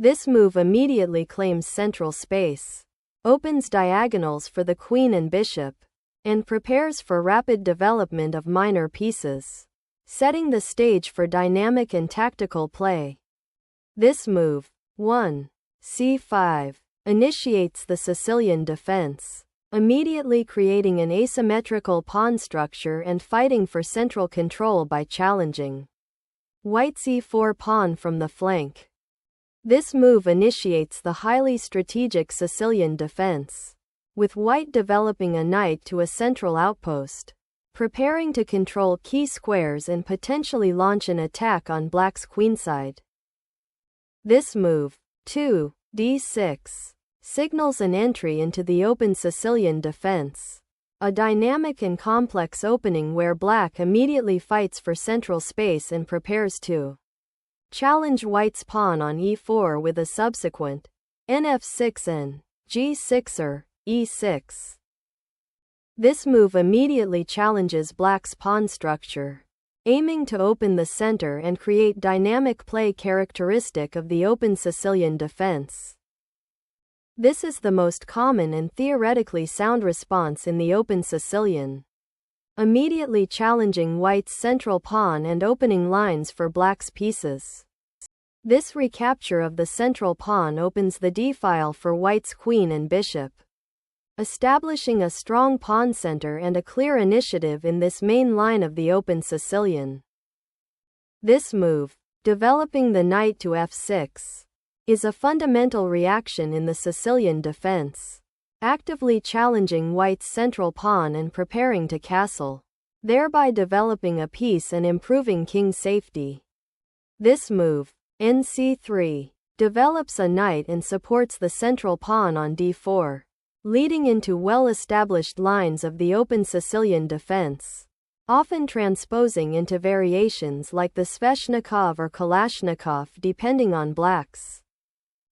This move immediately claims central space, opens diagonals for the queen and bishop, and prepares for rapid development of minor pieces, setting the stage for dynamic and tactical play. This move, 1. c5, initiates the Sicilian defense, immediately creating an asymmetrical pawn structure and fighting for central control by challenging White's e4 pawn from the flank. This move initiates the highly strategic Sicilian defense, with White developing a knight to a central outpost, preparing to control key squares and potentially launch an attack on Black's queenside. This move, 2. d6, signals an entry into the open Sicilian defense, a dynamic and complex opening where Black immediately fights for central space and prepares to challenge White's pawn on e4 with a subsequent nf6 and g6 or e6. This move immediately challenges Black's pawn structure, aiming to open the center and create dynamic play characteristic of the open Sicilian defense. This is the most common and theoretically sound response in the open Sicilian, immediately challenging White's central pawn and opening lines for Black's pieces. This recapture of the central pawn opens the d-file for White's queen and bishop, establishing a strong pawn center and a clear initiative in this main line of the open Sicilian. This move, developing the knight to f6, is a fundamental reaction in the Sicilian defense, actively challenging White's central pawn and preparing to castle, thereby developing a piece and improving king safety. This move, nc3, develops a knight and supports the central pawn on d4, leading into well-established lines of the open Sicilian defense, often transposing into variations like the Sveshnikov or Kalashnikov depending on Black's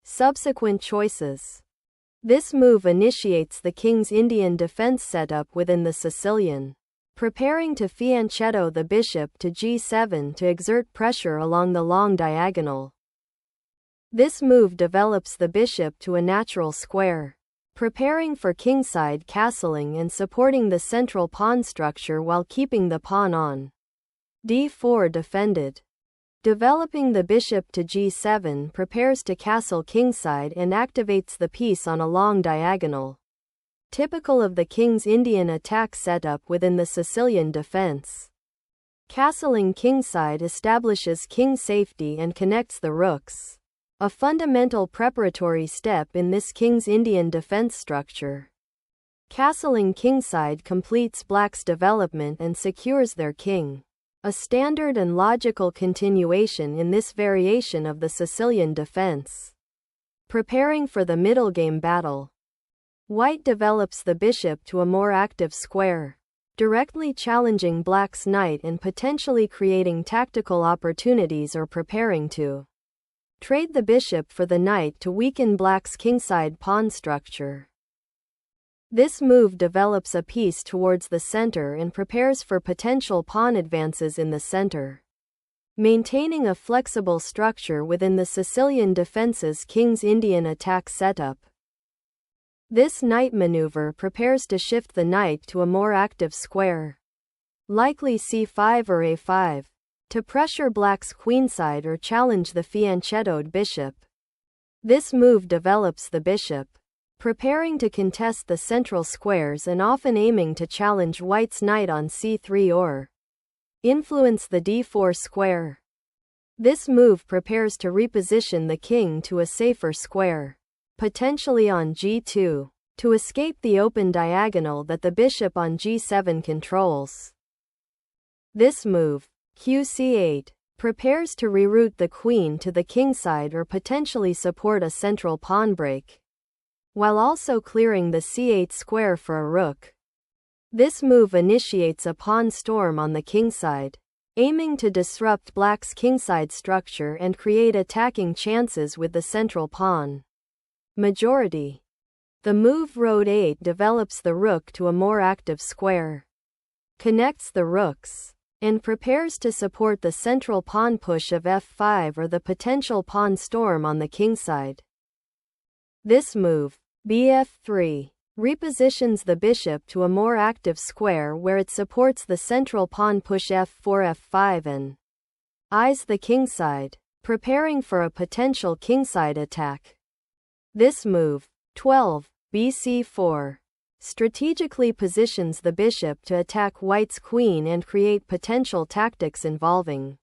subsequent choices. This move initiates the King's Indian defense setup within the Sicilian, preparing to fianchetto the bishop to g7 to exert pressure along the long diagonal. This move develops the bishop to a natural square, preparing for kingside castling and supporting the central pawn structure while keeping the pawn on d4 defended. Developing the bishop to g7 prepares to castle kingside and activates the piece on a long diagonal, typical of the King's Indian attack setup within the Sicilian defense. Castling kingside establishes king safety and connects the rooks, a fundamental preparatory step in this King's Indian defense structure. Castling kingside completes Black's development and secures their king, a standard and logical continuation in this variation of the Sicilian defense. Preparing for the middle game battle, White develops the bishop to a more active square, directly challenging Black's knight and potentially creating tactical opportunities or preparing to trade the bishop for the knight to weaken Black's kingside pawn structure. This move develops a piece towards the center and prepares for potential pawn advances in the center, maintaining a flexible structure within the Sicilian defense's King's Indian attack setup. This knight maneuver prepares to shift the knight to a more active square, likely c5 or a5, to pressure Black's queenside or challenge the fianchettoed bishop. This move develops the bishop, preparing to contest the central squares and often aiming to challenge White's knight on c3 or influence the d4 square. This move prepares to reposition the king to a safer square, potentially on g2, to escape the open diagonal that the bishop on g7 controls. This move, qc8, prepares to reroute the queen to the kingside or potentially support a central pawn break, while also clearing the c8 square for a rook. This move initiates a pawn storm on the kingside, aiming to disrupt Black's kingside structure and create attacking chances with the central pawn. Majority. The move Road8 develops the rook to a more active square, connects the rooks, and prepares to support the central pawn push of f5 or the potential pawn storm on the kingside. This move, bf3, repositions the bishop to a more active square where it supports the central pawn push f4 f5 and eyes the kingside, preparing for a potential kingside attack. This move, 12, bc4, strategically positions the bishop to attack white's queen and create potential tactics involving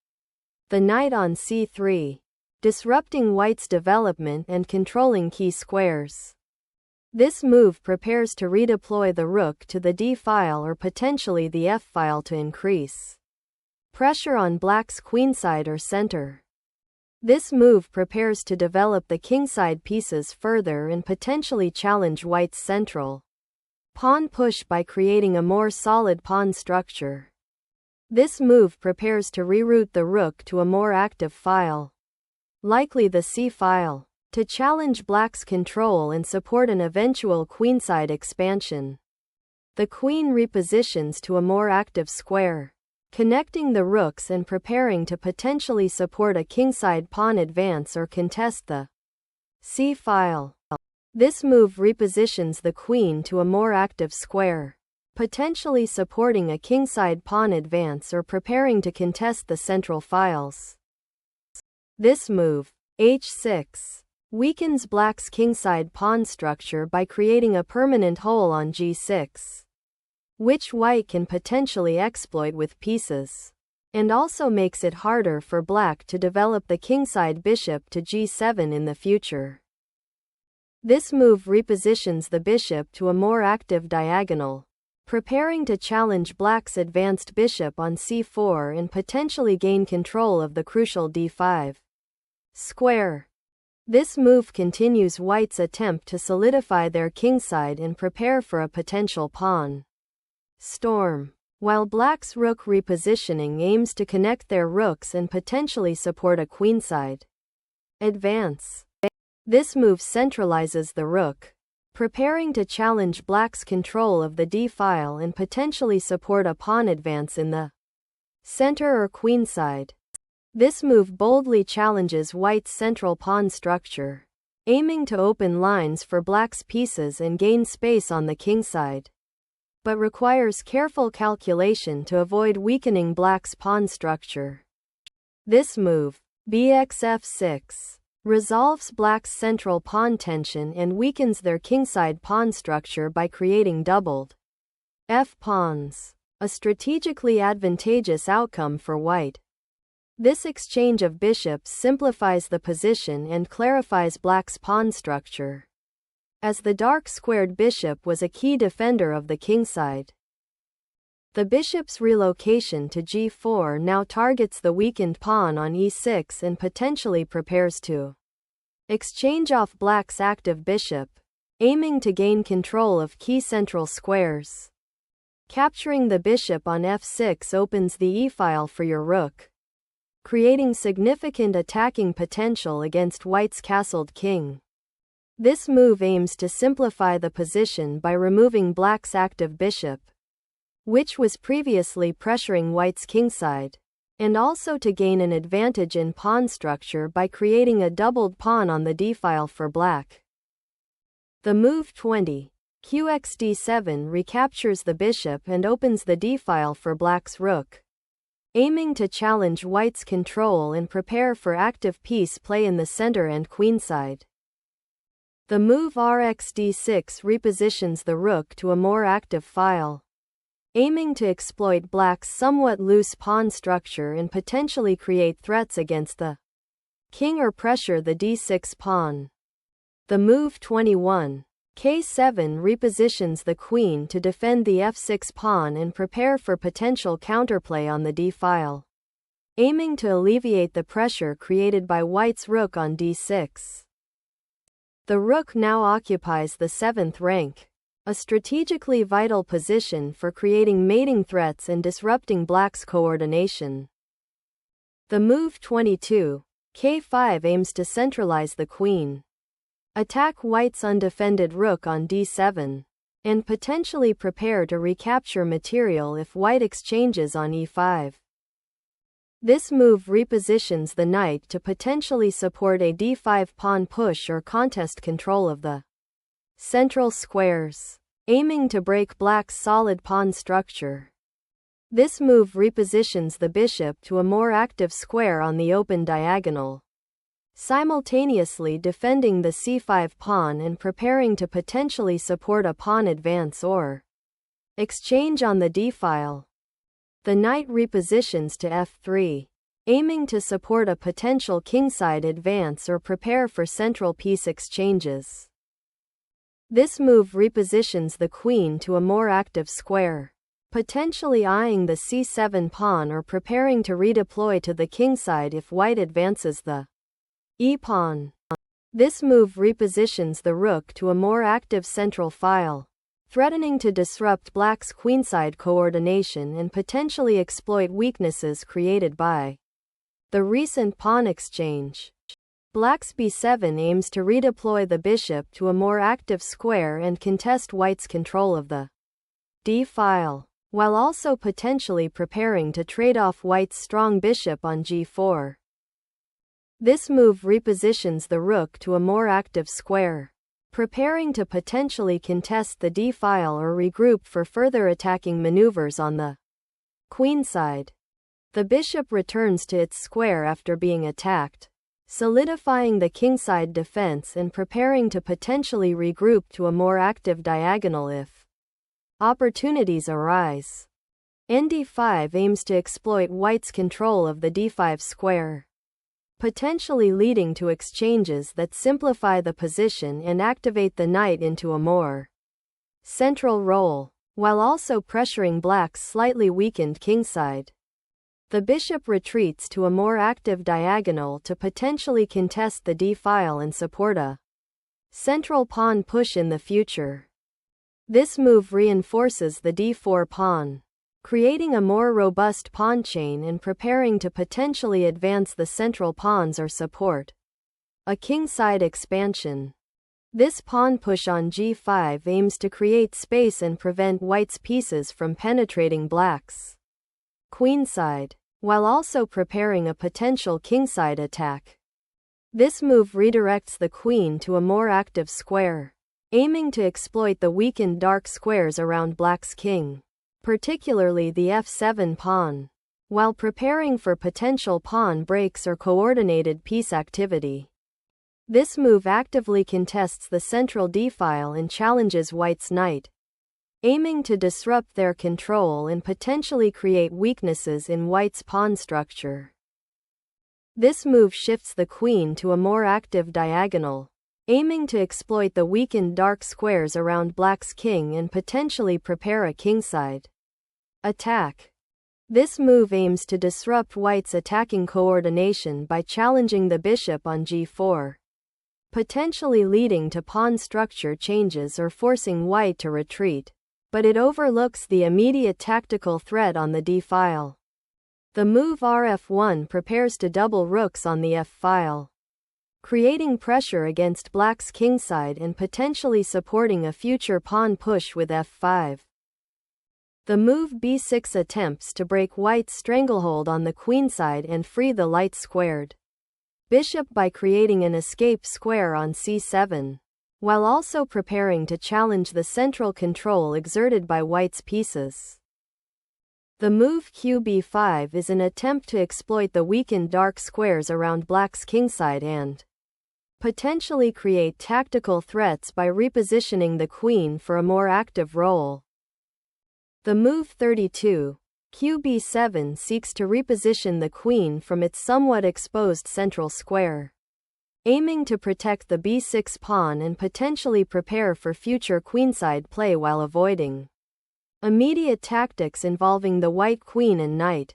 the knight on c3, disrupting white's development and controlling key squares. This move prepares to redeploy the rook to the d-file or potentially the f-file to increase pressure on black's queenside or center. This move prepares to develop the kingside pieces further and potentially challenge white's central pawn push by creating a more solid pawn structure. This move prepares to reroute the rook to a more active file, likely the c-file, to challenge black's control and support an eventual queenside expansion. The queen repositions to a more active square, connecting the rooks and preparing to potentially support a kingside pawn advance or contest the c-file. This move repositions the queen to a more active square, potentially supporting a kingside pawn advance or preparing to contest the central files. This move, h6, weakens black's kingside pawn structure by creating a permanent hole on g6, which white can potentially exploit with pieces, and also makes it harder for black to develop the kingside bishop to g7 in the future. This move repositions the bishop to a more active diagonal, preparing to challenge black's advanced bishop on c4 and potentially gain control of the crucial d5 square. This move continues white's attempt to solidify their kingside and prepare for a potential pawn storm, while black's rook repositioning aims to connect their rooks and potentially support a queenside advance. This move centralizes the rook, preparing to challenge black's control of the d-file and potentially support a pawn advance in the center or queenside. This move boldly challenges white's central pawn structure, aiming to open lines for black's pieces and gain space on the kingside, but requires careful calculation to avoid weakening black's pawn structure. This move, bxf6, resolves black's central pawn tension and weakens their kingside pawn structure by creating doubled f-pawns, a strategically advantageous outcome for white. This exchange of bishops simplifies the position and clarifies black's pawn structure, as the dark squared bishop was a key defender of the kingside. The bishop's relocation to g4 now targets the weakened pawn on e6 and potentially prepares to exchange off black's active bishop, aiming to gain control of key central squares. Capturing the bishop on f6 opens the e-file for your rook, creating significant attacking potential against white's castled king. This move aims to simplify the position by removing black's active bishop, which was previously pressuring white's kingside, and also to gain an advantage in pawn structure by creating a doubled pawn on the d-file for black. The move 20, qxd7 recaptures the bishop and opens the d-file for black's rook, aiming to challenge white's control and prepare for active piece play in the center and queenside. The move rxd6 repositions the rook to a more active file, aiming to exploit black's somewhat loose pawn structure and potentially create threats against the king or pressure the d6 pawn. The move 21, k7 repositions the queen to defend the f6 pawn and prepare for potential counterplay on the d-file, aiming to alleviate the pressure created by white's rook on d6. The rook now occupies the 7th rank, a strategically vital position for creating mating threats and disrupting black's coordination. The move 22, k5 aims to centralize the queen, attack white's undefended rook on d7, and potentially prepare to recapture material if white exchanges on e5. This move repositions the knight to potentially support a d5 pawn push or contest control of the central squares, aiming to break black's solid pawn structure. This move repositions the bishop to a more active square on the open diagonal, simultaneously defending the c5 pawn and preparing to potentially support a pawn advance or exchange on the d-file. The knight repositions to f3, aiming to support a potential kingside advance or prepare for central piece exchanges. This move repositions the queen to a more active square, potentially eyeing the c7 pawn or preparing to redeploy to the kingside if white advances the e-pawn. This move repositions the rook to a more active central file, threatening to disrupt black's queenside coordination and potentially exploit weaknesses created by the recent pawn exchange. Black's b7 aims to redeploy the bishop to a more active square and contest white's control of the d-file, while also potentially preparing to trade off white's strong bishop on g4. This move repositions the rook to a more active square, preparing to potentially contest the d-file or regroup for further attacking maneuvers on the queenside. The bishop returns to its square after being attacked, solidifying the kingside defense and preparing to potentially regroup to a more active diagonal if opportunities arise. nd5 aims to exploit white's control of the d5 square, potentially leading to exchanges that simplify the position and activate the knight into a more central role, while also pressuring black's slightly weakened kingside. The bishop retreats to a more active diagonal to potentially contest the d-file and support a central pawn push in the future. This move reinforces the d4 pawn, creating a more robust pawn chain and preparing to potentially advance the central pawns or support a kingside expansion. This pawn push on g5 aims to create space and prevent white's pieces from penetrating black's queenside, while also preparing a potential kingside attack. This move redirects the queen to a more active square, aiming to exploit the weakened dark squares around black's king, particularly the f7 pawn, while preparing for potential pawn breaks or coordinated piece activity. This move actively contests the central d-file and challenges white's knight, aiming to disrupt their control and potentially create weaknesses in white's pawn structure. This move shifts the queen to a more active diagonal, aiming to exploit the weakened dark squares around black's king and potentially prepare a kingside attack. This move aims to disrupt white's attacking coordination by challenging the bishop on g4, potentially leading to pawn structure changes or forcing white to retreat, but it overlooks the immediate tactical threat on the d-file. The move rf1 prepares to double rooks on the f-file, creating pressure against black's kingside and potentially supporting a future pawn push with f5. The move b6 attempts to break white's stranglehold on the queenside and free the light squared bishop by creating an escape square on c7, while also preparing to challenge the central control exerted by white's pieces. The move qb5 is an attempt to exploit the weakened dark squares around black's kingside and potentially create tactical threats by repositioning the queen for a more active role. The move 32, qb7 seeks to reposition the queen from its somewhat exposed central square, aiming to protect the b6 pawn and potentially prepare for future queenside play while avoiding immediate tactics involving the white queen and knight.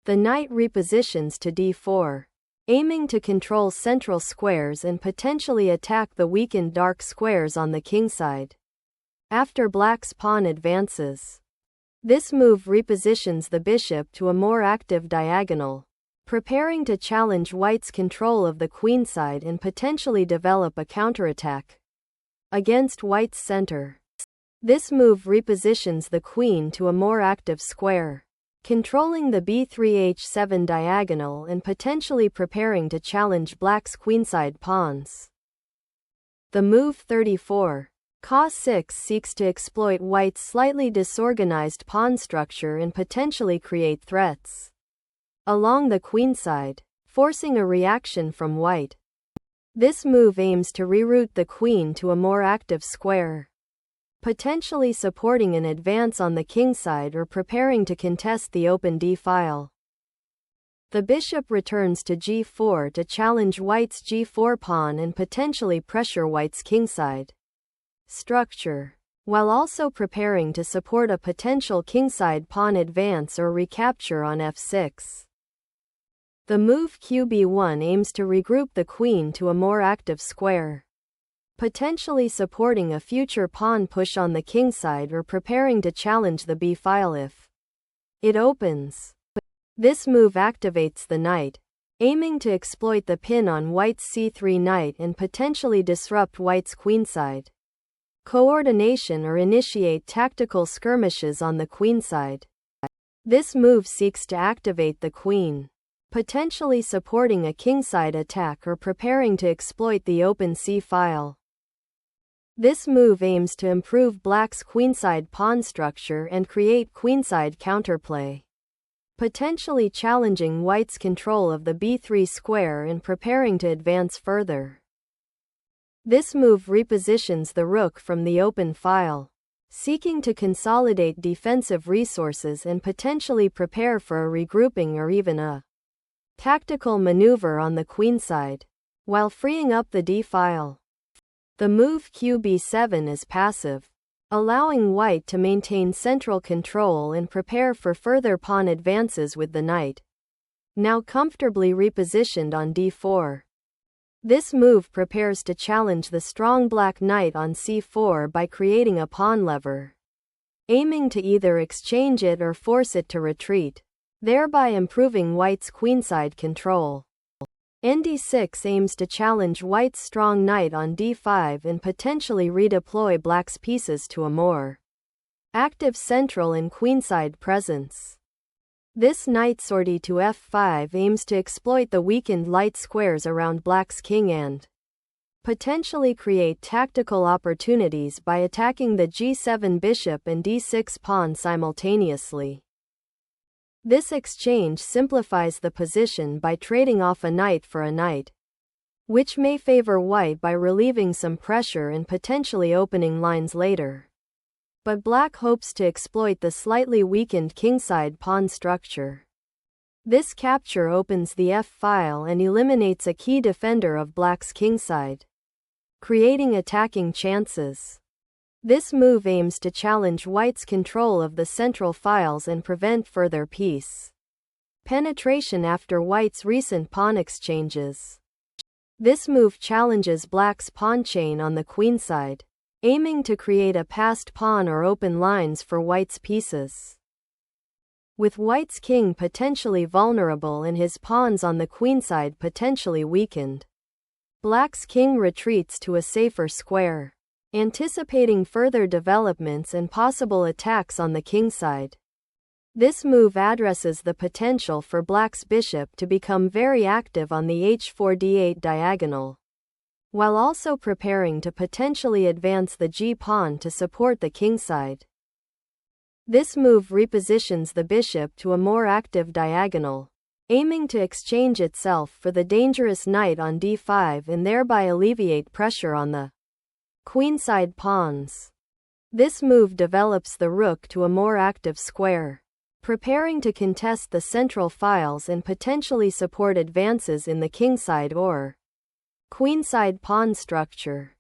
The knight repositions to d4, aiming to control central squares and potentially attack the weakened dark squares on the kingside. After black's pawn advances, this move repositions the bishop to a more active diagonal, preparing to challenge white's control of the queenside and potentially develop a counterattack against white's center. This move repositions the queen to a more active square, controlling the b3h7 diagonal and potentially preparing to challenge black's queenside pawns. The move 34. Ca6 seeks to exploit white's slightly disorganized pawn structure and potentially create threats along the queenside, forcing a reaction from white. This move aims to reroute the queen to a more active square, potentially supporting an advance on the kingside or preparing to contest the open d-file. The bishop returns to g4 to challenge white's g4 pawn and potentially pressure white's kingside structure, while also preparing to support a potential kingside pawn advance or recapture on f6. The move qb1 aims to regroup the queen to a more active square, potentially supporting a future pawn push on the kingside or preparing to challenge the b-file if it opens. This move activates the knight, aiming to exploit the pin on white's c3 knight and potentially disrupt white's queenside coordination or initiate tactical skirmishes on the queenside. This move seeks to activate the queen, potentially supporting a kingside attack or preparing to exploit the open c-file. This move aims to improve black's queenside pawn structure and create queenside counterplay, potentially challenging white's control of the b3 square and preparing to advance further. This move repositions the rook from the open file, seeking to consolidate defensive resources and potentially prepare for a regrouping or even a tactical maneuver on the queenside, while freeing up the d-file. The move qb7 is passive, allowing white to maintain central control and prepare for further pawn advances with the knight now comfortably repositioned on d4. This move prepares to challenge the strong black knight on c4 by creating a pawn lever, aiming to either exchange it or force it to retreat, thereby improving white's queenside control. nd6 aims to challenge white's strong knight on d5 and potentially redeploy black's pieces to a more active central and queenside presence. This knight sortie to f5 aims to exploit the weakened light squares around black's king and potentially create tactical opportunities by attacking the g7 bishop and d6 pawn simultaneously. This exchange simplifies the position by trading off a knight for a knight, which may favor white by relieving some pressure and potentially opening lines later. But black hopes to exploit the slightly weakened kingside pawn structure. This capture opens the f-file and eliminates a key defender of black's kingside, creating attacking chances. This move aims to challenge white's control of the central files and prevent further piece penetration after white's recent pawn exchanges. This move challenges black's pawn chain on the queenside, aiming to create a passed pawn or open lines for white's pieces. With white's king potentially vulnerable and his pawns on the queenside potentially weakened, black's king retreats to a safer square, anticipating further developments and possible attacks on the kingside. This move addresses the potential for black's bishop to become very active on the h4-d8 diagonal, while also preparing to potentially advance the g-pawn to support the kingside. This move repositions the bishop to a more active diagonal, aiming to exchange itself for the dangerous knight on d5 and thereby alleviate pressure on the queenside pawns. This move develops the rook to a more active square, preparing to contest the central files and potentially support advances in the kingside or queenside pawn structure.